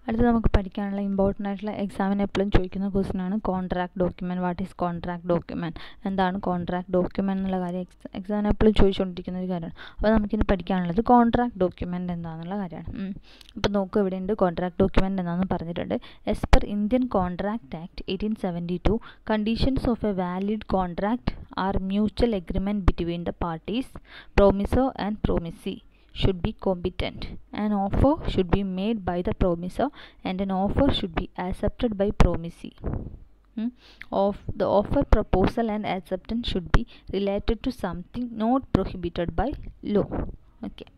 അടുത്ത നമുക്ക് പഠിക്കാനുള്ള ഇമ്പോർട്ടൻ്റ് ആയിട്ടുള്ള എക്സാമിന് എപ്പോഴും ചോദിക്കുന്ന ക്വസ്റ്റ്യൻ ആണ് contract document. What is contract document, എന്താണ് കോൺട്രാക്ട് ഡോക്യുമെൻറ്റ് എന്നുള്ള കാര്യം എക്സാമിന് എപ്പോഴും ചോദിച്ചുകൊണ്ടിരിക്കുന്ന ഒരു കാര്യമാണ്. അപ്പോൾ നമുക്കിനി പഠിക്കാനുള്ളത് കോൺട്രാക്ട് ഡോക്യുമെൻറ്റ് എന്താണെന്നുള്ള കാര്യമാണ്. അപ്പോൾ നോക്കുക, ഇവിടെ ഉണ്ട് കോൺട്രാക്ട് ഡോക്യുമെൻറ്റ് എന്താണെന്ന് പറഞ്ഞിട്ടുണ്ട്. S per Indian contract act 1872 conditions of a valid contract are mutual agreement between the parties, promisor and promisee should be competent. An offer should be made by the promisor and an offer should be accepted by promisee. Of the offer, proposal and acceptance should be related to something not prohibited by law. Okay.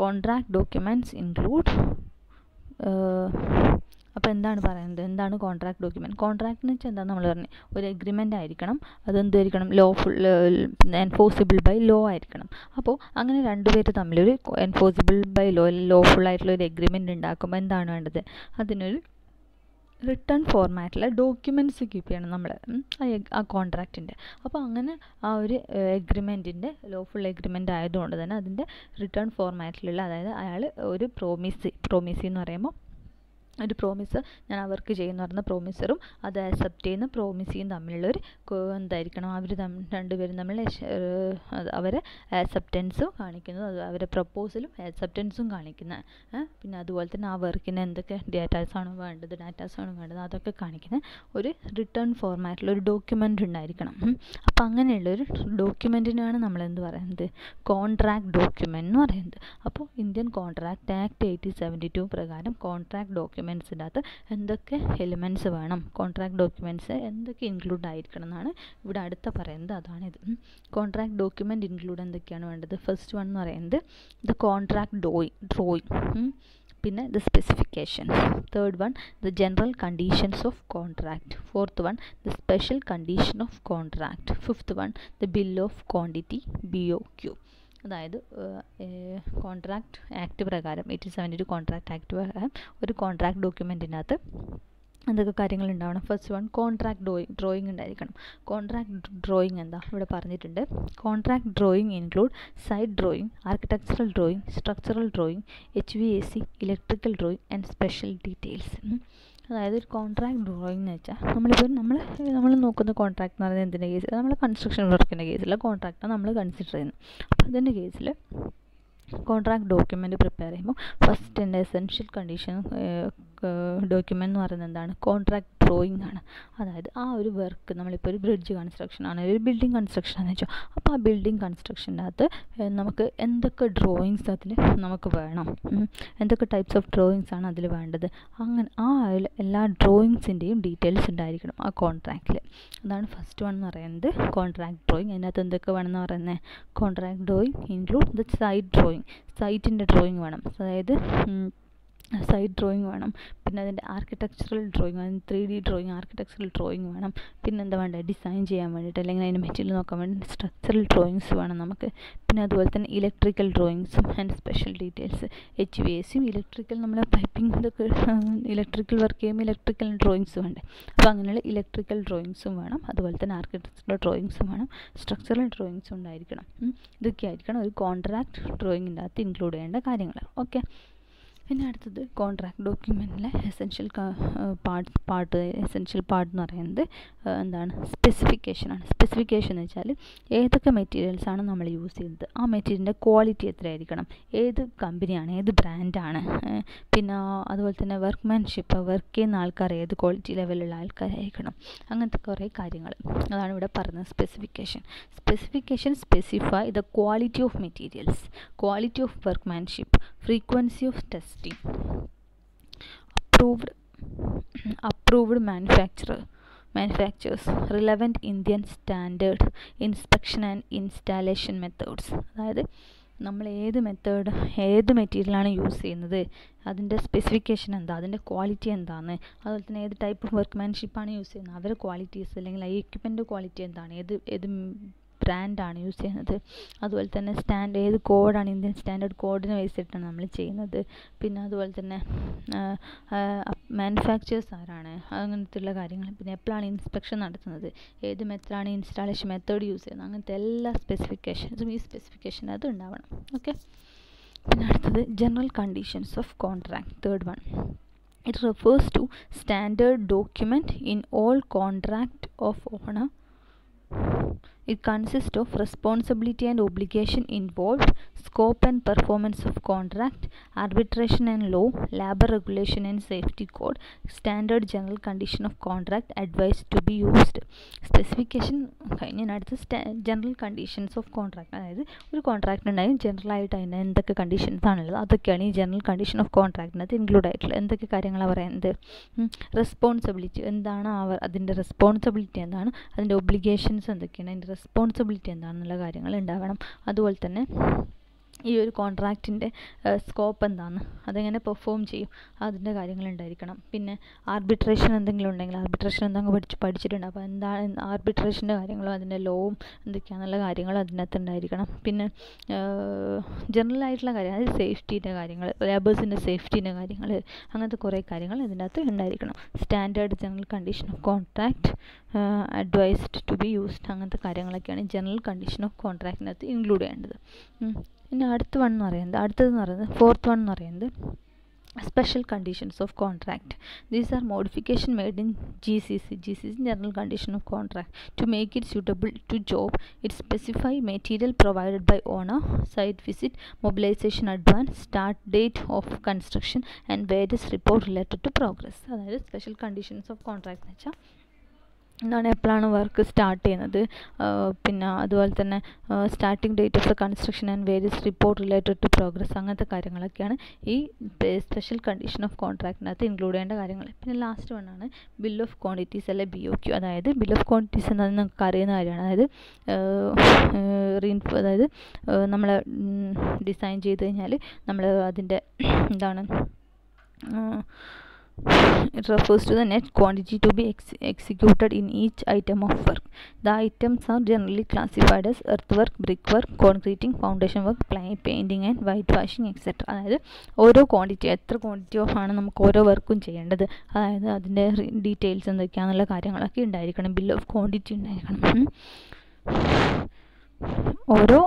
Contract documents include അപ്പോൾ എന്താണ് പറയുന്നത്, എന്താണ് contract document? Contract എന്ന് വെച്ചാൽ എന്താണ് നമ്മൾ പറഞ്ഞത്, ഒരു എഗ്രിമെൻ്റ് ആയിരിക്കണം, അതെന്തായിരിക്കണം, എൻഫോഴ്സിബിൾ ബൈ ലോ ആയിരിക്കണം. അപ്പോൾ അങ്ങനെ രണ്ടുപേര് തമ്മിലൊരു എൻഫോഴ്സിബിൾ ബൈ ലോഫുൾ ആയിട്ടുള്ള ഒരു എഗ്രിമെൻ്റ് ഉണ്ടാക്കുമ്പോൾ എന്താണ് വേണ്ടത്, അതിനൊരു റിട്ടേൺ ഫോർമാറ്റിലെ ഡോക്യുമെൻറ്റ്സ് കീപ്പ് ചെയ്യണം നമ്മൾ ആ കോൺട്രാക്റ്റിൻ്റെ. അപ്പോൾ അങ്ങനെ ആ ഒരു എഗ്രിമെൻറ്റിൻ്റെ ലോഫുൾ എഗ്രിമെൻ്റ് ആയതുകൊണ്ട് തന്നെ അതിൻ്റെ റിട്ടേൺ ഫോർമാറ്റിലുള്ള, അതായത് അയാൾ ഒരു പ്രോമിസി എന്ന് പറയുമ്പോൾ ഒരു പ്രോമിസ് ഞാൻ അവർക്ക് ചെയ്യുന്ന പറഞ്ഞ പ്രോമിസറും അത് അക്സെപ്റ്റ് ചെയ്യുന്ന പ്രോമിസിയും തമ്മിലുള്ളൊരു എന്തായിരിക്കണം, അവർ രണ്ടുപേരും തമ്മിൽ അവരെ ആക്സെപ്റ്റൻസും കാണിക്കുന്നത്, അത് അവരെ പ്രപ്പോസലും ആക്സെപ്റ്റൻസും കാണിക്കുന്ന, പിന്നെ അതുപോലെ തന്നെ ആ വർക്കിന് എന്തൊക്കെ ഡാറ്റാസാണ് വേണ്ടത് അതൊക്കെ കാണിക്കുന്ന ഒരു റിട്ടേൺ ഫോർമാറ്റിൽ ഒരു ഡോക്യുമെൻ്റ് ഉണ്ടായിരിക്കണം. അപ്പോൾ അങ്ങനെയുള്ളൊരു ഡോക്യുമെൻറ്റിനാണ് നമ്മൾ എന്ത് പറയുന്നത്, കോൺട്രാക്ട് ഡോക്യുമെൻ്റ് എന്ന് പറയുന്നത്. അപ്പോൾ ഇന്ത്യൻ കോൺട്രാക്ട് ആക്ട് 1872 പ്രകാരം കോൺട്രാക്ട് ഡോക്യുമെൻറ്റ്സിൻ്റെ അകത്ത് എന്തൊക്കെ എലിമെൻറ്റ്സ് വേണം, കോൺട്രാക്ട് ഡോക്യുമെൻറ്റ്സ് എന്തൊക്കെ ഇൻക്ലൂഡ് ആയിരിക്കണം എന്നാണ് ഇവിടെ അടുത്ത പറയുന്നത്. അതാണിത്. കോൺട്രാക്ട് ഡോക്യുമെൻ്റ് ഇൻക്ലൂഡ് എന്തൊക്കെയാണ് വേണ്ടത്? ഫസ്റ്റ് വൺ എന്ന് പറയുന്നത് ദ കോൺട്രാക്ട് ഡ്രോയിങ്, പിന്നെ the specification, third one the general conditions of contract, fourth one the special condition of contract, fifth one the bill of quantity BOQ. അതായത് contract act പ്രകാരം 1872 contract act പ്രകാരം ഒരു contract ഡോക്യുമെൻറ്റിനകത്ത് എന്തൊക്കെ കാര്യങ്ങൾ ഉണ്ടാവണം? First one contract drawing ഉണ്ടായിരിക്കണം. Contract drawing എന്താ ഇവിടെ പറഞ്ഞിട്ടുണ്ട്. Contract drawing include site drawing, architectural drawing, structural drawing, HVAC, electrical drawing and special details. അതായത് ഒരു കോൺട്രാക്ട് ഡ്രോയിങ് എന്ന് വെച്ചാൽ നമ്മളിപ്പോൾ നമ്മൾ നോക്കുന്ന കോൺട്രാക്ട് എന്ന് പറയുന്നത് എന്തിൻ്റെ കേസിൽ, നമ്മൾ കൺസ്ട്രക്ഷൻ വർക്കിൻ്റെ കേസിലെ കോൺട്രാക്റ്റാണ് നമ്മൾ കൺസിഡർ ചെയ്യുന്നത്. അപ്പോൾ അതിൻ്റെ കേസിൽ കോൺട്രാക്ട് ഡോക്യുമെൻറ്റ് പ്രിപ്പയർ ചെയ്യുമ്പോൾ ഫസ്റ്റ് എൻ്റെ എസെൻഷ്യൽ കണ്ടീഷൻ ഡോക്യുമെൻ്റ് എന്ന് പറയുന്നത് എന്താണ്, കോൺട്രാക്ട് ഡ്രോയിങ് ആണ്. അതായത് ആ ഒരു വർക്ക്, നമ്മളിപ്പോൾ ഒരു ബ്രിഡ്ജ് കൺസ്ട്രക്ഷൻ ആണ്, ഒരു ബിൽഡിംഗ് കൺസ്ട്രക്ഷൻ ആണെന്ന് വെച്ചാൽ, അപ്പോൾ ആ ബിൽഡിംഗ് കൺസ്ട്രക്ഷൻ്റെ അകത്ത് നമുക്ക് എന്തൊക്കെ ഡ്രോയിങ്സ് അതിൽ നമുക്ക് വേണം, എന്തൊക്കെ ടൈപ്സ് ഓഫ് ഡ്രോയിങ്സ് ആണ് അതിൽ വേണ്ടത്, അങ്ങനെ ആ എല്ലാ ഡ്രോയിങ്സിൻ്റെയും ഡീറ്റെയിൽസ് ഉണ്ടായിരിക്കണം ആ കോൺട്രാക്റ്റിൽ. അതാണ് ഫസ്റ്റ് വൺ എന്ന് പറയുന്നത് കോൺട്രാക്ട് ഡ്രോയിങ്. അതിനകത്ത് എന്തൊക്കെ വേണമെന്ന് പറയുന്നത്, contract drawing include the site drawing, സൈറ്റിൻ്റെ ഡ്രോയിങ് വേണം, അതായത് സൈറ്റ് ഡ്രോയിങ് വേണം, പിന്നെ അതിൻ്റെ ആർക്കിടെക്ചറൽ ഡ്രോയിങ്, അതിന് 3D ഡ്രോയിങ്, ആർക്കിടെക്ചറൽ ഡ്രോയിങ് വേണം, പിന്നെ എന്താ വേണ്ടത്, ഡിസൈൻ ചെയ്യാൻ വേണ്ടിയിട്ട് അല്ലെങ്കിൽ അതിൻ്റെ മെറ്റീരിയൽ നോക്കാൻ വേണ്ടി സ്ട്രക്ചറൽ ഡ്രോയിങ്സ് വേണം നമുക്ക്, പിന്നെ അതുപോലെ തന്നെ ഇലക്ട്രിക്കൽ ഡ്രോയിങ്സും ആൻഡ് സ്പെഷ്യൽ ഡീറ്റെയിൽസ്, HVACയും ഇലക്ട്രിക്കൽ, നമ്മളെ പൈപ്പിംഗ് ഇതൊക്കെ ഇലക്ട്രിക്കൽ വർക്ക് ചെയ്യുമ്പോൾ ഇലക്ട്രിക്കൽ ഡ്രോയിങ്സ് വേണ്ടേ, അപ്പോൾ അങ്ങനെയുള്ള ഇലക്ട്രിക്കൽ ഡ്രോയിങ്സും വേണം, അതുപോലെ തന്നെ ആർക്കിടെക്ചറൽ ഡ്രോയിങ്സും വേണം, സ്ട്രക്ചറൽ ഡ്രോയിങ്സും ഉണ്ടായിരിക്കണം. ഇതൊക്കെ ആയിരിക്കണം ഒരു കോൺട്രാക്ട് ഡ്രോയിങ്ങിൻ്റെ അകത്ത് ഇൻക്ലൂഡ് ചെയ്യേണ്ട കാര്യങ്ങൾ. ഓക്കെ. പിന്നെ അടുത്തത് കോൺട്രാക്ട് ഡോക്യുമെൻറ്റിലെ എസെൻഷ്യൽ എസെൻഷ്യൽ പാർട്ട് എന്ന് പറയുന്നത് എന്താണ്, സ്പെസിഫിക്കേഷനാണ്. സ്പെസിഫിക്കേഷൻ എന്ന് വെച്ചാൽ ഏതൊക്കെ മെറ്റീരിയൽസാണ് നമ്മൾ യൂസ് ചെയ്യുന്നത്, ആ മെറ്റീരിയലിൻ്റെ ക്വാളിറ്റി എത്രയായിരിക്കണം, ഏത് കമ്പനിയാണ്, ഏത് ബ്രാൻഡാണ്, പിന്നെ അതുപോലെ തന്നെ വർക്ക്മാൻഷിപ്പ്, വർക്ക് ചെയ്യുന്ന ആൾക്കാർ ഏത് ക്വാളിറ്റി ലെവലുള്ള ആൾക്കാരായിരിക്കണം, അങ്ങനത്തെ കുറേ കാര്യങ്ങൾ അതാണ് ഇവിടെ പറയുന്നത് specification. Specification specify the quality of materials, quality of workmanship, frequency of testing, approved manufacturers, relevant Indian standard, inspection and installation methods. അതായത് നമ്മൾ ഏത് മെറ്റീരിയലാണ് യൂസ് ചെയ്യുന്നത്, അതിൻ്റെ സ്പെസിഫിക്കേഷൻ എന്താ, അതിൻ്റെ ക്വാളിറ്റി എന്താണ്, അതുപോലെ തന്നെ ഏത് ടൈപ്പ് ഓഫ് വർക്ക്മാൻഷിപ്പാണ് യൂസ് ചെയ്യുന്നത്, അവരുടെ ക്വാളിറ്റീസ് അല്ലെങ്കിൽ ആ എക്യുപ്മെൻ്റ് ക്വാളിറ്റി എന്താണ്, ഏത് ബ്രാൻഡാണ് യൂസ് ചെയ്യുന്നത്, അതുപോലെ തന്നെ ഏത് കോഡാണ്, ഇന്ത്യൻ സ്റ്റാൻഡേർഡ് കോഡിന് വെച്ചിട്ടാണ് നമ്മൾ ചെയ്യുന്നത്, പിന്നെ അതുപോലെ തന്നെ മാനുഫാക്ചേഴ്സ് ആരാണ്, അങ്ങനത്തെയുള്ള കാര്യങ്ങൾ, പിന്നെ എപ്പോഴാണ് ഇൻസ്പെക്ഷൻ നടത്തുന്നത്, ഏത് മെത്തേഡാണ് ഇൻസ്റ്റാളേഷൻ മെത്തേഡ് യൂസ് ചെയ്യുന്നത്, അങ്ങനത്തെ എല്ലാ സ്പെസിഫിക്കേഷൻസും ഈ സ്പെസിഫിക്കേഷൻ അത് ഉണ്ടാവണം. ഓക്കെ. പിന്നെ അടുത്തത് general conditions of contract. Third one, it refers to standard document in all contract of owner. It consists of responsibility and obligation involved, scope and performance of contract, arbitration and law, labor regulation and safety code, standard general condition of contract, advice to be used. Specification കഴിഞ്ഞതിനടുത്ത് general conditions of contract, അതായത് ഒരു contract ഉണ്ടായും ജനറലായിട്ട് അതിന് എന്തൊക്കെ conditions ആണുള്ളത് അതൊക്കെയാണ് ഈ general condition of കോൺട്രാക്റ്റിനകത്ത് include ആയിട്ടുള്ളത്. എന്തൊക്കെ കാര്യങ്ങളാണ് പറയുന്നത്? റെസ്പോൺസിബിലിറ്റി എന്താണ്, അതിൻ്റെ റെസ്പോൺസിബിലിറ്റി എന്താണ്, അതിൻ്റെ ഒബ്ലിഗേഷൻസ് എന്തൊക്കെയാണ്, അതിൻ്റെ റെസ്പോൺസിബിലിറ്റി എന്താണെന്നുള്ള കാര്യങ്ങൾ ഉണ്ടാവണം. അതുപോലെ തന്നെ ഈ ഒരു കോൺട്രാക്റ്റിൻ്റെ സ്കോപ്പ് എന്താണ്, അതെങ്ങനെ പെർഫോം ചെയ്യും, അതിൻ്റെ കാര്യങ്ങൾ ഉണ്ടായിരിക്കണം. പിന്നെ ആർബിട്രേഷൻ എന്തെങ്കിലും ഉണ്ടെങ്കിൽ ആർബിട്രേഷൻ എന്തെങ്കിലും പഠിച്ചിട്ടുണ്ട്, അപ്പോൾ എന്താണ് ആർബിട്രേഷൻ്റെ കാര്യങ്ങളും അതിൻ്റെ ലോവും എന്തൊക്കെയാണെന്നുള്ള കാര്യങ്ങളും അതിനകത്ത് ഉണ്ടായിരിക്കണം. പിന്നെ ജനറൽ ആയിട്ടുള്ള കാര്യം, അതായത് സേഫ്റ്റീൻ്റെ കാര്യങ്ങൾ, ലേബേഴ്സിൻ്റെ സേഫ്റ്റീൻ്റെ കാര്യങ്ങൾ, അങ്ങനത്തെ കുറേ കാര്യങ്ങൾ ഇതിനകത്ത് ഉണ്ടായിരിക്കണം. Standard general condition of contract, advised to be used, അങ്ങനത്തെ കാര്യങ്ങളൊക്കെയാണ് ജനറൽ കണ്ടീഷൻ ഓഫ് കോൺട്രാക്റ്റിനകത്ത് ഇൻക്ലൂഡ് ചെയ്യേണ്ടത്. പിന്നെ അടുത്തതെന്ന് പറയുന്നത് ഫോർത്ത് വൺ എന്ന് പറയുന്നത് special conditions of contract. These are modification made in GCC general condition of contract to make it suitable to job. It specify material provided by owner, site visit, mobilization advance, start date of construction and various report related to progress. അതായത് special conditions of contract എന്ന് വെച്ചാൽ എന്താണ്, എപ്പോഴാണ് work start ചെയ്യുന്നത്, പിന്നെ അതുപോലെ തന്നെ starting date of the construction and various report related to progress, അങ്ങനത്തെ കാര്യങ്ങളൊക്കെയാണ് ഈ സ്പെഷ്യൽ കണ്ടീഷൻ ഓഫ് കോൺട്രാക്റ്റിനകത്ത് ഇൻക്ലൂഡ് ചെയ്യേണ്ട കാര്യങ്ങൾ. പിന്നെ ലാസ്റ്റ് വണ്ണാണ് ബിൽ ഓഫ് ക്വാണ്ടിറ്റീസ് അല്ലെ BOQ. അതായത് ബിൽ ഓഫ് ക്വാണ്ടിറ്റീസ് എന്നത് നമുക്ക് അറിയുന്ന കാര്യമാണ്. അതായത് നമ്മൾ ഡിസൈൻ ചെയ്ത് കഴിഞ്ഞാൽ നമ്മൾ അതിൻ്റെ എന്താണ്, it refers to the net quantity to be executed in each item of work. The items are generally classified as earthwork, brickwork, concreting, foundation work, painting and whitewashing etc. അതായത് ഓരോ ക്വാണ്ടിറ്റി, എത്ര quantity ആണ് നമുക്ക് ഓരോ വർക്കും ചെയ്യേണ്ടത്, അതായത് അതിൻ്റെ ഡീറ്റെയിൽസ് എന്തൊക്കെയാണെന്നുള്ള കാര്യങ്ങളൊക്കെ ഉണ്ടായിരിക്കണം. ബിൽ ഓഫ് ക്വാണ്ടിറ്റി ഉണ്ടായിരിക്കണം. ഓരോ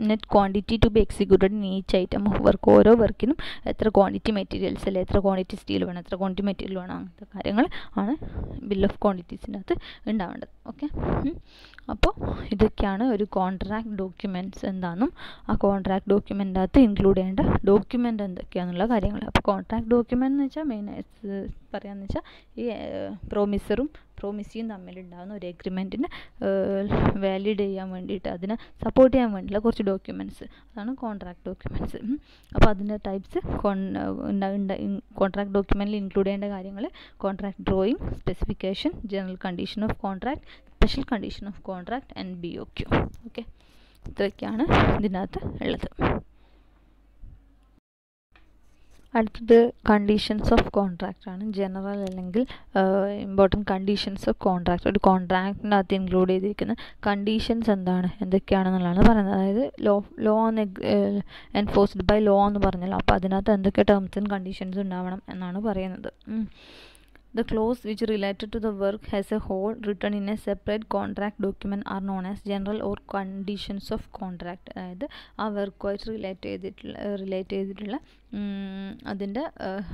net quantity to be executed in each item of work, ഓരോ വർക്കിനും എത്ര ക്വാണ്ടിറ്റി മെറ്റീരിയൽസ് അല്ലെ, എത്ര ക്വാണ്ടിറ്റി സ്റ്റീൽ വേണം, എത്ര ക്വാണ്ടിറ്റി മെറ്റീരിയൽ വേണം, അങ്ങനത്തെ കാര്യങ്ങൾ ആണ് ബിൽ ഓഫ് ക്വാണ്ടിറ്റീസിൻ്റെ അകത്ത് ഉണ്ടാവേണ്ടത്. ഓക്കെ, അപ്പോൾ ഇതൊക്കെയാണ് ഒരു കോൺട്രാക്ട് ഡോക്യുമെൻറ്റ്സ് എന്താണെന്നും ആ കോൺട്രാക്ട് ഡോക്യുമെൻ്റ് അകത്ത് ഇൻക്ലൂഡ് ചെയ്യേണ്ട ഡോക്യുമെൻ്റ് എന്തൊക്കെയാണെന്നുള്ള കാര്യങ്ങൾ. അപ്പോൾ കോൺട്രാക്ട് ഡോക്യുമെൻ്റ് എന്ന് വെച്ചാൽ മെയിനായിട്ട് പറയാമെന്ന് വെച്ചാൽ ഈ പ്രോമിസിയും തമ്മിലുണ്ടാകുന്ന ഒരു എഗ്രിമെൻറ്റിന് വാലിഡ് ചെയ്യാൻ വേണ്ടിയിട്ട്, അതിനെ സപ്പോർട്ട് ചെയ്യാൻ വേണ്ടിയിട്ടുള്ള കുറച്ച് ഡോക്യുമെൻറ്റ്സ്, അതാണ് കോൺട്രാക്ട് ഡോക്യുമെൻറ്റ്സ്. അപ്പോൾ അതിൻ്റെ ടൈപ്സ് കോൺട്രാക്ട് ഡോക്യുമെൻറ്റിൽ ഇൻക്ലൂഡ് ചെയ്യേണ്ട കാര്യങ്ങൾ: contract drawing, specification, general condition of contract, special condition of contract and BOQ. Okay, ഇത്രയൊക്കെയാണ് ഇതിനകത്ത് ഉള്ളത്. അടുത്തത് കണ്ടീഷൻസ് ഓഫ് കോൺട്രാക്റ്റ് ആണ്. ജനറൽ അല്ലെങ്കിൽ ഇമ്പോർട്ടൻറ്റ് കണ്ടീഷൻസ് ഓഫ് കോൺട്രാക്റ്റ്. ഒരു കോൺട്രാക്റ്റിനകത്ത് ഇൻക്ലൂഡ് ചെയ്തിരിക്കുന്ന കണ്ടീഷൻസ് എന്തൊക്കെയാണെന്നുള്ളതാണ് പറയുന്നത്. അതായത് ലോ എൻഫോഴ്സ്ഡ് ബൈ ലോ എന്ന് പറഞ്ഞല്ലോ, അപ്പോൾ അതിനകത്ത് എന്തൊക്കെ ടേംസ് ആൻഡ് കണ്ടീഷൻസ് ഉണ്ടാവണം എന്നാണ് പറയുന്നത്. The clause which related to the work as a whole written in a separate contract document are known as general or conditions of contract. അതായത് ആ വർക്കുമായിട്ട് റിലേറ്റ് ചെയ്തിട്ടുള്ള അതിൻ്റെ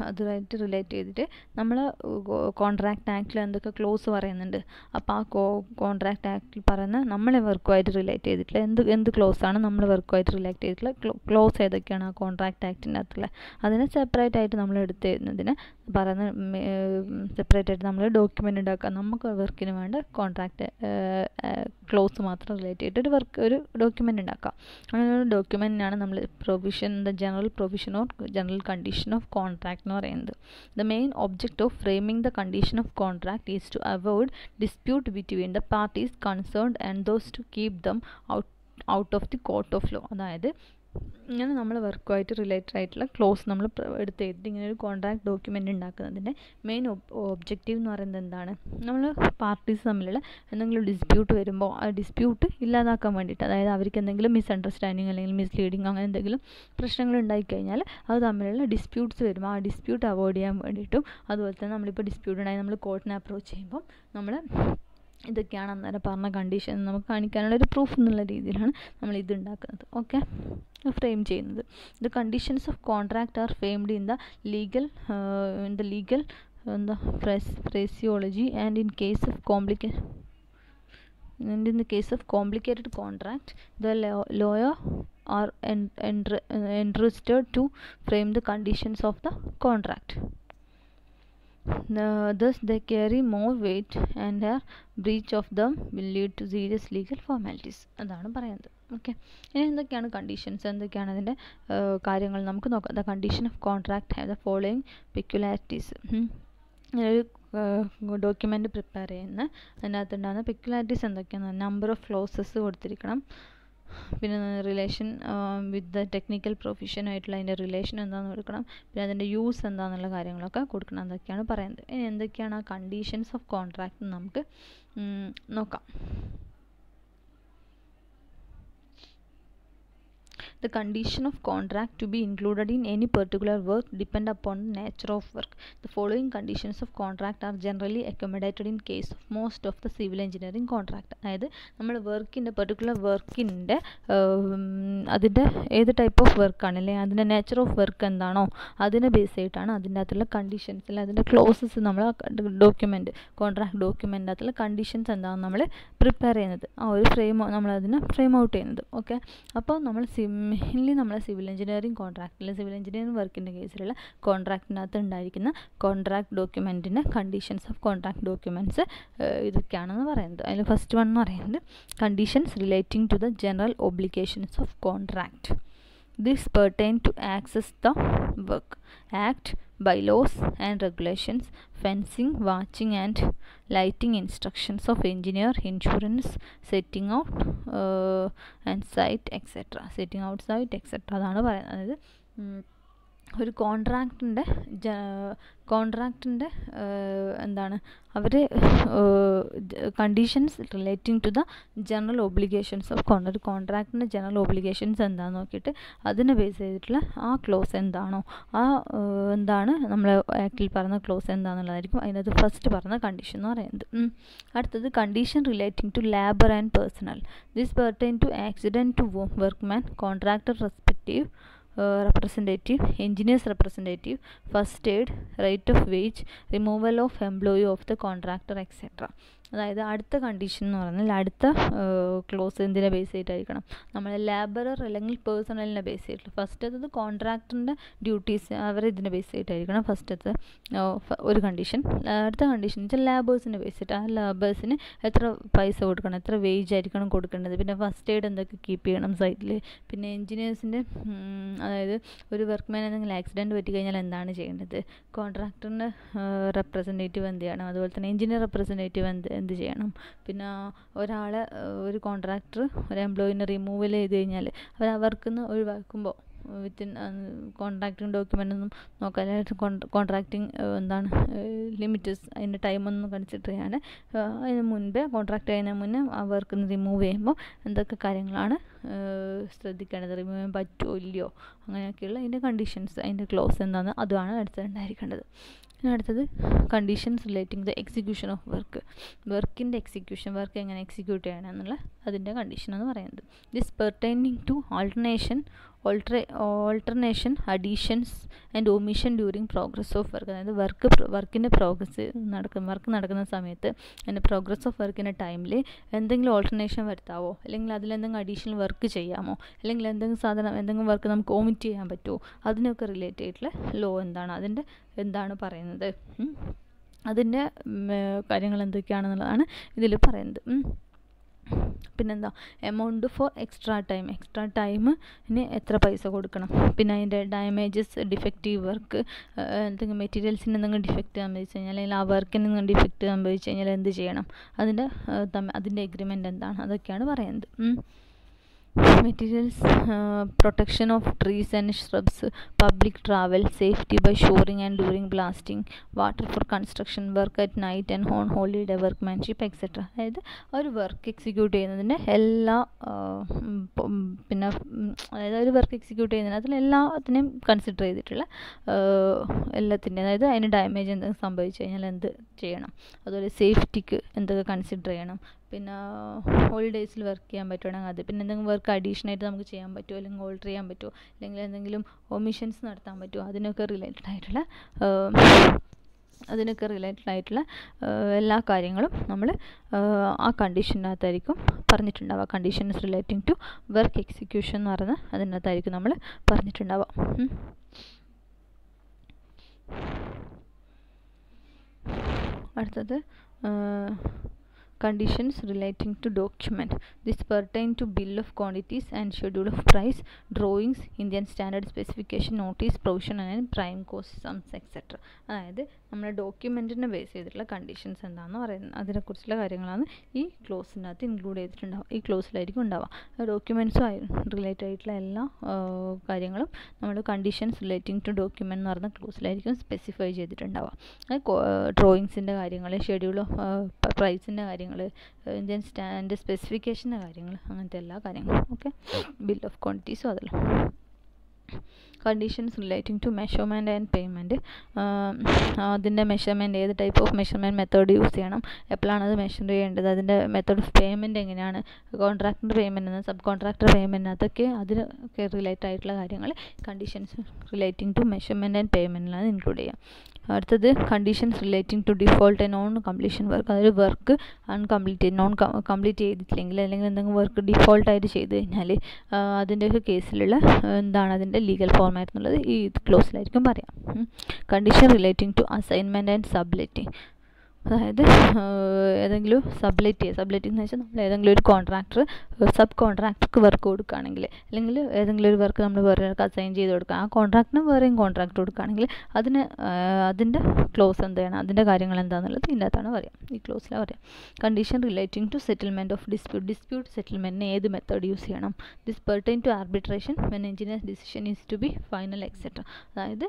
അതുമായിട്ട് റിലേറ്റ് ചെയ്തിട്ട് നമ്മൾ കോൺട്രാക്ട് ആക്റ്റിൽ എന്തൊക്കെ ക്ലോസ് പറയുന്നുണ്ട്, അപ്പോൾ ആ കോൺട്രാക്ട് ആക്റ്റിൽ പറയുന്ന നമ്മളെ വർക്കുമായിട്ട് റിലേറ്റ് ചെയ്തിട്ടുള്ള എന്ത് ക്ലോസാണ് നമ്മൾ വർക്കുമായിട്ട് റിലേറ്റ് ചെയ്തിട്ടുള്ള ക്ലോസ് ഏതൊക്കെയാണ് ആ കോൺട്രാക്ട് ആക്റ്റിൻ്റെ അകത്തുള്ള, അതിനെ സെപ്പറേറ്റ് ആയിട്ട് നമ്മൾ എടുത്തതിന് പറയുന്ന സെപ്പറേറ്റ് ആയിട്ട് നമ്മൾ ഡോക്യുമെൻ്റ് ഉണ്ടാക്കുക. നമുക്ക് വർക്കിന് വേണ്ട കോൺട്രാക്റ്റ് ക്ലോസ് മാത്രം റിലേറ്റ് ചെയ്തിട്ട് ഒരു ഡോക്യുമെൻ്റ് ഉണ്ടാക്കാം. അങ്ങനെ ഒരു ഡോക്യുമെൻറ്റിനാണ് നമ്മൾ general provision or general condition of contract എന്ന് പറയുന്നത്. The main object of framing the condition of contract is to avoid dispute between the parties concerned and those to keep them out of the court of law. അതായത് ഇങ്ങനെ നമ്മൾ വർക്കുമായിട്ട് related ആയിട്ടുള്ള close നമ്മൾ എടുത്ത് എഴുതി ഇങ്ങനെ ഒരു കോൺട്രാക്ട് ഡോക്യുമെൻ്റ് ഉണ്ടാക്കുന്നതിൻ്റെ മെയിൻ ഒബ്ജക്റ്റീവ് എന്ന് പറയുന്നത് എന്താണ്, നമ്മൾ പാർട്ടീസ് തമ്മിലുള്ള എന്തെങ്കിലും ഡിസ്പ്യൂട്ട് വരുമ്പോൾ ആ ഡിസ്പ്യൂട്ട് ഇല്ലാതാക്കാൻ വേണ്ടിയിട്ട്, അതായത് അവർക്ക് എന്തെങ്കിലും മിസ്അണ്ടർസ്റ്റാൻഡിങ് അല്ലെങ്കിൽ മിസ്ലീഡിങ് അങ്ങനെ എന്തെങ്കിലും പ്രശ്നങ്ങൾ ഉണ്ടായിക്കഴിഞ്ഞാൽ അത് തമ്മിലുള്ള ഡിസ്പ്യൂട്ട്സ് വരുമ്പോൾ ആ ഡിസ്പ്യൂട്ട് അവോയ്ഡ് ചെയ്യാൻ വേണ്ടിയിട്ടും, അതുപോലെ തന്നെ നമ്മളിപ്പോൾ ഡിസ്പ്യൂട്ട് ഉണ്ടായി നമ്മൾ കോർട്ടിനെ അപ്രോച്ച് ചെയ്യുമ്പോൾ നമ്മൾ ഇതൊക്കെയാണ് അന്നേരം പറഞ്ഞ കണ്ടീഷൻ നമുക്ക് കാണിക്കാനുള്ള ഒരു പ്രൂഫ് എന്നുള്ള രീതിയിലാണ് നമ്മൾ ഇത് ഉണ്ടാക്കുന്നത്. ഓക്കെ, ഫ്രെയിം ചെയ്യുന്നത്. The conditions of contract are framed in the legal phraseology and in case of complicated contract the lawyer are entrusted to frame the conditions of the contract. Thus they carry more weight and a breach of them will lead to serious legal formalities. അതാണ് പറയുന്നത്. Okay, ഇനി എന്തൊക്കെയാണ് conditions, എന്തൊക്കെയാണ് അതിൻ്റെ കാര്യങ്ങൾ നമുക്ക് നോക്കാം. The condition of contract have the following peculiarities. ഒരു ഡോക്യുമെൻ്റ് പ്രിപ്പയർ ചെയ്യുന്ന അതിനകത്തുണ്ടാകുന്ന പെക്യുലാരിറ്റീസ് എന്തൊക്കെയാണ്? നമ്പർ ഓഫ് ക്ലോസസ് കൊടുത്തിരിക്കണം, പിന്നെ റിലേഷൻ വിത്ത് ദ ടെക്നിക്കൽ പ്രൊഫഷനായിട്ടുള്ള അതിൻ്റെ റിലേഷൻ എന്താണെന്ന് കൊടുക്കണം, പിന്നെ അതിൻ്റെ യൂസ് എന്താണെന്നുള്ള കാര്യങ്ങളൊക്കെ കൊടുക്കണം. അതൊക്കെയാണ് പറയുന്നത്. ഇനി എന്തൊക്കെയാണ് ആ കണ്ടീഷൻസ് ഓഫ് കോൺട്രാക്ട് നമുക്ക് നോക്കാം. The condition of contract to be included in any particular work depend upon the nature of work. The following conditions of contract are generally accommodated in case of most of the civil engineering contract. അതായത് നമ്മൾ വർക്കിൻ്റെ particular വർക്കിൻ്റെ അതിൻ്റെ ഏത് type of വർക്കാണ് അല്ലെങ്കിൽ അതിൻ്റെ nature of work എന്താണോ അതിനെ ബേസ് ചെയ്തിട്ടാണ് അതിൻ്റെ അകത്തുള്ള കണ്ടീഷൻസ് അല്ലെങ്കിൽ അതിൻ്റെ ക്ലോസസ് നമ്മൾ ഡോക്യുമെൻറ്റ് കോൺട്രാക്ട് ഡോക്യുമെൻ്റ് അകത്തുള്ള കണ്ടീഷൻസ് എന്താണെന്ന് നമ്മൾ പ്രിപ്പയർ ചെയ്യുന്നത്, ആ ഒരു നമ്മളതിനെ ഫ്രെയിം ഔട്ട് ചെയ്യുന്നത്. ഓക്കെ, അപ്പോൾ നമ്മൾ മെയിൻലി നമ്മളെ സിവിൽ എഞ്ചിനീയറിംഗ് കോൺട്രാക്റ്റിൽ സിവിൽ എഞ്ചിനീയറിംഗ് വർക്കിൻ്റെ കേസിലുള്ള കോൺട്രാക്റ്റിനകത്ത് ഉണ്ടായിരിക്കുന്ന കോൺട്രാക്ട് ഡോക്യുമെൻറ്റിൻ്റെ കണ്ടീഷൻസ് ഓഫ് കോൺട്രാക്ട് ഡോക്യുമെൻറ്റ്സ് ഇതൊക്കെയാണെന്ന് പറയുന്നത്. അതിൽ ഫസ്റ്റ് വൺ എന്ന് പറയുന്നത് conditions relating to the general obligations of contract. This pertain to access the work, act, bylaws and regulations, fencing, watching and lighting instructions of engineer, insurance, setting out and site etc. setting out site etc. അതാണ് പറയുന്നത്. അതായത് ഒരു കോൺട്രാക്റ്റിൻ്റെ എന്താണ് അവർ conditions relating to the general obligations of ഒരു കോൺട്രാക്റ്റിൻ്റെ general obligations എന്താണെന്ന് നോക്കിയിട്ട് അതിനെ ബേസ് ചെയ്തിട്ടുള്ള ആ ക്ലോസ് എന്താണോ എന്താണ് നമ്മൾ ആക്റ്റിൽ പറഞ്ഞ ക്ലോസ് എന്താണെന്നുള്ളതായിരിക്കും അതിനകത്ത് ഫസ്റ്റ് പറഞ്ഞ കണ്ടീഷൻ എന്ന് പറയുന്നത്. അടുത്തത് condition relating to labour and personnel. This pertain to accident to workman, contractor respective representative, engineers representative, first aid, rate of wage, removal of employee of the contractor etc. അതായത് അടുത്ത condition എന്ന് പറഞ്ഞാൽ അടുത്ത close എന്തിനെ base ചെയ്തിട്ടായിരിക്കണം? നമ്മൾ labourer അല്ലെങ്കിൽ പേഴ്സണലിനെ base ചെയ്തിട്ട്. ഫസ്റ്റത്തത് കോൺട്രാക്ടറിൻ്റെ duties ഇതിനെ ബേസ് ചെയ്തിട്ടായിരിക്കണം ഫസ്റ്റത്തെ ഒരു കണ്ടീഷൻ. അടുത്ത കണ്ടീഷൻ വെച്ചാൽ ലേബേഴ്സിനെ ബേസ് ചെയ്തിട്ട്. ആ ലേബേഴ്സിന് എത്ര പൈസ കൊടുക്കണം, എത്ര വേജ് ആയിരിക്കണം കൊടുക്കേണ്ടത്, പിന്നെ ഫസ്റ്റ് എയ്ഡ് എന്തൊക്കെ കീപ്പ് ചെയ്യണം സൈറ്റിൽ, പിന്നെ എൻജിനീയേഴ്സിൻ്റെ അതായത് ഒരു വർക്ക്മാൻ എന്തെങ്കിലും ആക്സിഡൻറ്റ് പറ്റിക്കഴിഞ്ഞാൽ എന്താണ് ചെയ്യേണ്ടത്, കോൺട്രാക്ടറിൻ്റെ റെപ്രസെൻറ്റേറ്റീവ് എന്ത് ചെയ്യണം, അതുപോലെ തന്നെ എൻജിനീയർ റെപ്രസെൻറ്റേറ്റീവ് എന്ത് ചെയ്യണം, പിന്നെ ഒരു കോൺട്രാക്ടർ ഒരു എംപ്ലോയിനെ റിമൂവൽ ചെയ്ത് കഴിഞ്ഞാൽ അവർ ആ വർക്കിൽ നിന്ന് ഒഴിവാക്കുമ്പോൾ വിത്തിൻ കോൺട്രാക്റ്റിംഗ് ഡോക്യുമെൻ്റ് ഒന്നും നോക്കാതെ കോൺട്രാക്റ്റിംഗ് എന്താണ് ലിമിറ്റസ് അതിൻ്റെ ടൈമൊന്നും കൺസിഡർ ചെയ്യാതെ അതിന് മുൻപേ കോൺട്രാക്ട് ചെയ്യുന്നതിന് മുന്നേ ആ വർക്കിൽ നിന്ന് റിമൂവ് ചെയ്യുമ്പോൾ എന്തൊക്കെ കാര്യങ്ങളാണ് ശ്രദ്ധിക്കേണ്ടത്, റിമൂവ് ചെയ്യാൻ പറ്റുമോ ഇല്ലയോ, അങ്ങനെയൊക്കെയുള്ള അതിൻ്റെ കണ്ടീഷൻസ് അതിൻ്റെ ക്ലോസ് എന്താണെന്ന് അതുമാണ് അടുത്തുണ്ടായിരിക്കേണ്ടത്. അടുത്തത് conditions relating the execution of വർക്കിൻ്റെ എക്സിക്യൂഷൻ, വർക്ക് എങ്ങനെ എക്സിക്യൂട്ട് ചെയ്യണം എന്നുള്ള അതിൻ്റെ കണ്ടീഷൻ എന്ന് പറയുന്നത്. This pertaining to alteration, additions and omission during progress of work. അതായത് വർക്കിൻ്റെ വർക്ക് നടക്കുന്ന സമയത്ത് അതിൻ്റെ പ്രോഗ്രസ് ഓഫ് വർക്കിൻ്റെ ടൈമിൽ എന്തെങ്കിലും ഓൾട്ടർനേഷൻ വരുത്താവോ, അല്ലെങ്കിൽ അതിലെന്തെങ്കിലും അഡീഷണൽ വർക്ക് ചെയ്യാമോ, അല്ലെങ്കിൽ എന്തെങ്കിലും വർക്ക് നമുക്ക് ഓമിറ്റ് ചെയ്യാൻ പറ്റുമോ, അതിനൊക്കെ റിലേറ്റ് ചെയ്തിട്ടുള്ള ലോ എന്താണ്, അതിൻ്റെ എന്താണ് പറയുന്നത്, അതിൻ്റെ കാര്യങ്ങൾ എന്തൊക്കെയാണെന്നുള്ളതാണ് ഇതിൽ പറയുന്നത്. പിന്നെന്താ എമൗണ്ട് ഫോർ എക്സ്ട്രാ ടൈമിന് എത്ര പൈസ കൊടുക്കണം, പിന്നെ അതിൻ്റെ ഡാമേജസ്, ഡിഫക്റ്റീവ് വർക്ക്, എന്തെങ്കിലും മെറ്റീരിയൽസിന് എന്തെങ്കിലും ഡിഫക്റ്റ് സംഭവിച്ചു കഴിഞ്ഞാൽ അല്ലെങ്കിൽ ആ വർക്കിന് എന്തെങ്കിലും ഡിഫക്റ്റ് സംഭവിച്ചു കഴിഞ്ഞാൽ എന്ത് ചെയ്യണം, അതിൻ്റെ എഗ്രിമെൻ്റ് എന്താണ്, അതൊക്കെയാണ് പറയുന്നത്. materials, protection of trees and shrubs, public travel, safety by shoring and during blasting, water for construction work at night and on holiday workmanship etc. അതായത് ഒരു വർക്ക് എക്സിക്യൂട്ട് ചെയ്യുന്നതിൻ്റെ എല്ലാ പിന്നെ അതായത് ഒരു വർക്ക് എക്സിക്യൂട്ട് ചെയ്യുന്നതിന് അതിലെല്ലാത്തിനെയും കൺസിഡർ ചെയ്തിട്ടുള്ള എല്ലാത്തിൻ്റെ, അതായത് അതിന് ഡാമേജ് എന്തെങ്കിലും സംഭവിച്ചു കഴിഞ്ഞാൽ എന്ത് ചെയ്യണം, അതുപോലെ സേഫ്റ്റിക്ക് എന്തൊക്കെ കൺസിഡർ ചെയ്യണം, പിന്നെ ഹോളിഡേയ്സിൽ വർക്ക് ചെയ്യാൻ പറ്റുവാണെങ്കിൽ അത്, പിന്നെ എന്തെങ്കിലും വർക്ക് അഡീഷണലായിട്ട് നമുക്ക് ചെയ്യാൻ പറ്റുമോ അല്ലെങ്കിൽ ഓൾട്ടർ ചെയ്യാൻ പറ്റുമോ അല്ലെങ്കിൽ എന്തെങ്കിലും ഒമിഷൻസ് നടത്താൻ പറ്റുമോ, അതിനൊക്കെ റിലേറ്റഡ് ആയിട്ടുള്ള എല്ലാ കാര്യങ്ങളും നമ്മൾ ആ കണ്ടീഷനകത്തായിരിക്കും പറഞ്ഞിട്ടുണ്ടാവുക. Conditions relating to work execution എന്ന് പറയുന്നത് അതിനകത്തായിരിക്കും നമ്മൾ പറഞ്ഞിട്ടുണ്ടാവുക. അടുത്തത് conditions relating to document. This pertain to bill of quantities and schedule of price, drawings, Indian standard specification, notice, provision and prime cost sums etc. അതായത് നമ്മുടെ ഡോക്യുമെൻറ്റിനെ ബേസ് ചെയ്തിട്ടുള്ള conditions എന്താണെന്ന് പറയുന്നത്, അതിനെക്കുറിച്ചുള്ള കാര്യങ്ങളാണ് ഈ ക്ലോസിനകത്ത് ഇൻക്ലൂഡ് ചെയ്തിട്ടുണ്ടാവുക. ഈ ക്ലോസിലായിരിക്കും ഉണ്ടാവുക. ഡോക്യുമെൻറ്റ്സുമായി റിലേറ്റഡ് ആയിട്ടുള്ള എല്ലാ കാര്യങ്ങളും നമ്മൾ കണ്ടീഷൻസ് റിലേറ്റിംഗ് ടു ഡോക്യുമെൻ്റ് എന്ന് പറയുന്ന ക്ലോസിലായിരിക്കും സ്പെസിഫൈ ചെയ്തിട്ടുണ്ടാവുക. ഡ്രോയിങ്സിൻ്റെ കാര്യങ്ങൾ, ഷെഡ്യൂൾ ഓഫ് പ്രൈസിൻ്റെ കാര്യങ്ങൾ, ഇന്ത്യൻ സ്റ്റാൻഡേർഡ് സ്പെസിഫിക്കേഷൻ്റെ കാര്യങ്ങൾ, അങ്ങനത്തെ എല്ലാ കാര്യങ്ങളും. ഓക്കെ, ബിൽ ഓഫ് ക്വാണ്ടിറ്റീസും അതെല്ലാം. Conditions relating to measurement and payment. അതിൻ്റെ മെഷർമെൻറ്റ്, ഏത് type of measurement method use ചെയ്യണം, എപ്പോഴാണ് അത് മെഷർ ചെയ്യേണ്ടത്, അതിൻ്റെ മെത്തേഡ് ഓഫ് പേയ്മെൻറ്റ് എങ്ങനെയാണ്, contractor payment, sub contractor payment, അതൊക്കെ അതിനൊക്കെ റിലേറ്റഡ് ആയിട്ടുള്ള കാര്യങ്ങൾ conditions relating to measurement and പേയ്മെൻറ്റിലാണ് ഇൻക്ലൂഡ് ചെയ്യുക. അടുത്തത് conditions relating to default and non completion work. അതൊരു വർക്ക് കംപ്ലീറ്റ് ചെയ്തിട്ടില്ലെങ്കിൽ അല്ലെങ്കിൽ എന്തെങ്കിലും വർക്ക് ഡിഫോൾട്ടായിട്ട് ചെയ്ത് കഴിഞ്ഞാൽ അതിൻ്റെയൊക്കെ കേസിലുള്ള എന്താണ് അതിൻ്റെ ലീഗൽ ഫോർമാറ്റ് എന്നുള്ളത് ഈ ക്ലോസിലായിരിക്കും പറയാം. Condition relating to assignment and subletting. അതായത് ഏതെങ്കിലും സബ്ലെറ്റിംഗ് എന്ന് വെച്ചാൽ നമ്മൾ ഏതെങ്കിലും ഒരു കോൺട്രാക്ടർ സബ് കോൺട്രാക്ടർക്ക് വർക്ക് കൊടുക്കുകയാണെങ്കിൽ, അല്ലെങ്കിൽ ഏതെങ്കിലും ഒരു വർക്ക് നമ്മൾ വേറെ ഒരാൾക്ക് അസൈൻ ചെയ്ത് കൊടുക്കുക, ആ കോൺട്രാക്ടിന് വേറെയും കോൺട്രാക്ട് കൊടുക്കുകയാണെങ്കിൽ അതിൻ്റെ ക്ലോസ് എന്താണ്, അതിൻ്റെ കാര്യങ്ങൾ എന്താണെന്നുള്ളത് ഇതിനകത്താണ് പറയാം, ഈ ക്ലോസിലാണ് പറയാം. Condition relating to settlement of dispute സെറ്റിൽമെൻറ്റിന് ഏത് മെത്തേഡ് യൂസ് ചെയ്യണം. This pertain to arbitration when engineers decision is to be final etcetera. അതായത്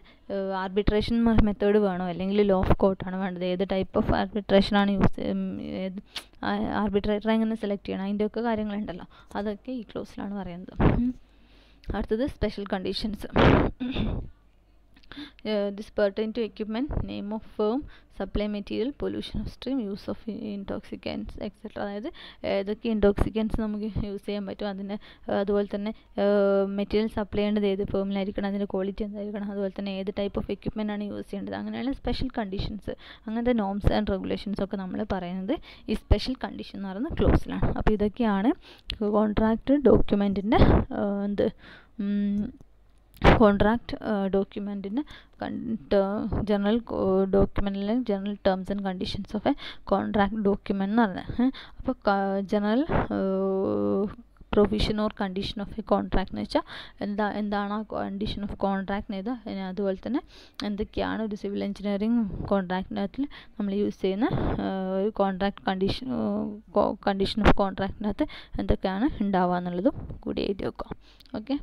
ആർബിട്രേഷൻ മെത്തേഡ് വേണോ അല്ലെങ്കിൽ ലോ ഓഫ് കോർട്ടാണ് വേണ്ടത്, ഏത് ടൈപ്പ് ഓഫ് ആർബിട്രേഷനാണ് ഏത് ആർബിട്രേറ്ററെ എങ്ങനെ സെലക്ട് ചെയ്യണം, അതിൻ്റെയൊക്കെ കാര്യങ്ങളുണ്ടല്ലോ, അതൊക്കെ ഈ ക്ലോസിലാണ് പറയുന്നത്. അടുത്തത് special conditions. This pertain to equipment, name of firm, supply material, pollution of stream, use of intoxicants etc. അതായത് ഏതൊക്കെ ഇൻടോക്സിക്കൻസ് നമുക്ക് യൂസ് ചെയ്യാൻ പറ്റും, അതുപോലെ തന്നെ മെറ്റീരിയൽ സപ്ലൈ ചെയ്യേണ്ടത് ഏത് ഫേമിലായിരിക്കണം, അതിൻ്റെ ക്വാളിറ്റി എന്തായിരിക്കണം, അതുപോലെ തന്നെ ഏത് ടൈപ്പ് ഓഫ് എക്യുപ്മെൻ്റ് ആണ് യൂസ് ചെയ്യേണ്ടത്, അങ്ങനെയുള്ള സ്പെഷ്യൽ കണ്ടീഷൻസ്, അങ്ങനത്തെ നോംസ് ആൻഡ് റെഗുലേഷൻസ് ഒക്കെ നമ്മൾ പറയുന്നത് ഈ സ്പെഷ്യൽ കണ്ടീഷൻ എന്ന് പറയുന്ന ക്ലോസിലാണ്. അപ്പോൾ ഇതൊക്കെയാണ് കോൺട്രാക്ട് ഡോക്യുമെൻറ്റിൻ്റെ കോൺട്രാക്ട് ഡോക്യുമെൻറ്റിന് ജനറൽ ഡോക്യുമെൻറ്റിലെ general terms and conditions of a contract document എന്ന് പറഞ്ഞത്. അപ്പോൾ general provision or condition of a contract എന്ന് വെച്ചാൽ എന്താണ് ആ കണ്ടീഷൻ ഓഫ് കോൺട്രാക്ട് ഇത്, അതുപോലെ തന്നെ എന്തൊക്കെയാണ് ഒരു സിവിൽ എഞ്ചിനീയറിംഗ് കോൺട്രാക്റ്റിനകത്തിൽ നമ്മൾ യൂസ് ചെയ്യുന്ന ഒരു കോൺട്രാക്ട് കണ്ടീഷൻ ഓഫ് കോൺട്രാക്റ്റിനകത്ത് എന്തൊക്കെയാണ് ഉണ്ടാവുക എന്നുള്ളതും കൂടി എഴുതി വെക്കാം. ഓക്കെ.